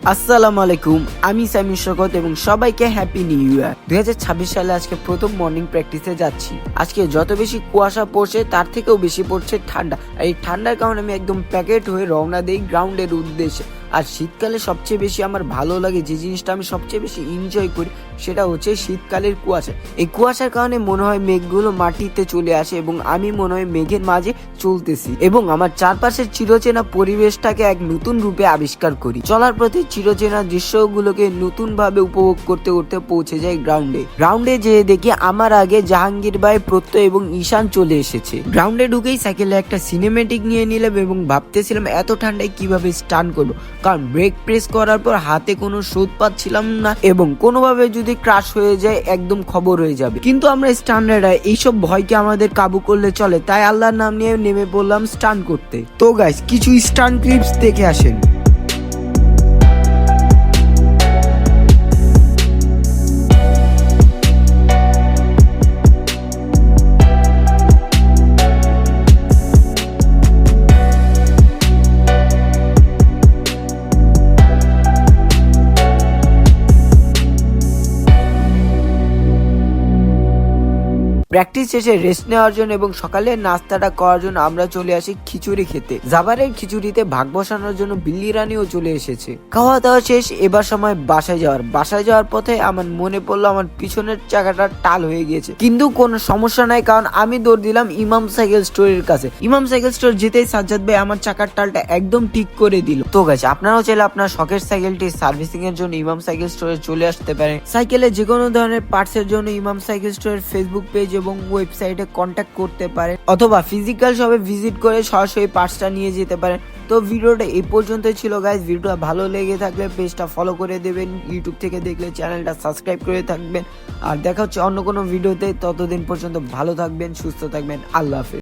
আসসালামু আলাইকুম, আমি সাইমুন শওকত এবং সবাইকে হ্যাপি নিউ ইয়ার। 2026 সালে আজকে প্রথম মর্নিং প্র্যাকটিসে যাচ্ছি। আজকে যত বেশি কুয়াশা পড়ছে তার থেকেও বেশি পড়ছে ঠান্ডা। আর এই ঠান্ডার কারণে আমি একদম প্যাকেট হয়ে রওনা দিই গ্রাউন্ডের উদ্দেশ্যে। আর শীতকালে সবচেয়ে বেশি আমার ভালো লাগে, যে জিনিসটা আমি সবচেয়ে বেশি এনজয় করি, সেটা হচ্ছে শীতকালের কুয়াশা। এই কুয়াশার কারণে মনে হয় মেঘগুলো মাটিতে চলে আসে এবং আমি মনে হয় মেঘের মাঝে চলতেছি এবং আমার চারপাশের চিরচেনা পরিবেশটাকে এক নতুন রূপে আবিষ্কার করি। চলার পথে চিরচেনা দৃশ্যগুলোকে নতুন ভাবে উপভোগ করতে করতে পৌঁছে যাই গ্রাউন্ডে যেয়ে দেখি আমার আগে জাহাঙ্গীর ভাই, প্রত্যয় এবং ঈশান চলে এসেছে। গ্রাউন্ডে ঢুকেই সাইকেলে একটা সিনেমেটিক নিয়ে নিলাম এবং ভাবতেছিলাম এত ঠান্ডায় কিভাবে স্টান করবো, কারণ ব্রেক প্রেস করার পর হাতে কোনো স্রোত পাচ্ছিলাম না এবং কোনোভাবে যদি ক্রাশ হয়ে যায় একদম খবর হয়ে যাবে। কিন্তু আমরা স্টান্ডার্ডরা এইসব ভয়কে আমাদের কাবু করলে চলে, তাই আল্লাহর নাম নিয়ে নেমে পড়লাম স্টান করতে। তো গাইস, কিছু স্টান ক্লিপস দেখে আসেন। প্র্যাকটিস শেষে রেস্ট নেওয়ার জন্য এবং সকালের নাস্তাটা করার জন্য আমরা চলে আসি খিচুড়ি খেতে। জাবারের খিচুড়িতে ভাগ বসানোর জন্য বিল্লি রানীও চলে এসেছে। খাওয়া দাওয়া শেষ, এবার সময় বাসায় যাওয়ার পথে আমার মনে পড়লো আমার পিছনের চাকাটা টাল হয়ে গিয়েছে, কিন্তু কোনো সমস্যা নাই, কারণ আমি দৌড় দিলাম ইমাম সাইকেল স্টোরের কাছে। ইমাম সাইকেল স্টোর যেতেই সাজ্জাদ ভাই আমার চাকার টালটা একদম ঠিক করে দিল। তো গাইস, আপনারাও চাইলে আপনার শখের সাইকেলটি সার্ভিসিং এর জন্য ইমাম সাইকেল স্টোরে চলে আসতে পারেন। সাইকেলের যে কোনো ধরনের পার্টস এর জন্য ইমাম সাইকেল স্টোরের ফেসবুক পেজ এবং ওয়েবসাইটে কন্ট্যাক্ট করতে পারেন, অথবা ফিজিক্যাল শপে ভিজিট করে সরাসরি পার্টসটা নিয়ে যেতে পারেন। তো ভিডিওটা এই পর্যন্তই ছিল গাইস। ভিডিওটা ভালো লেগে থাকলে পেজটা ফলো করে দেবেন, ইউটিউব থেকে দেখলে চ্যানেলটা সাবস্ক্রাইব করে থাকবেন। আর দেখা হচ্ছে অন্য কোনো ভিডিওতে। ততদিন পর্যন্ত ভালো থাকবেন, সুস্থ থাকবেন। আল্লাহ হাফেজ।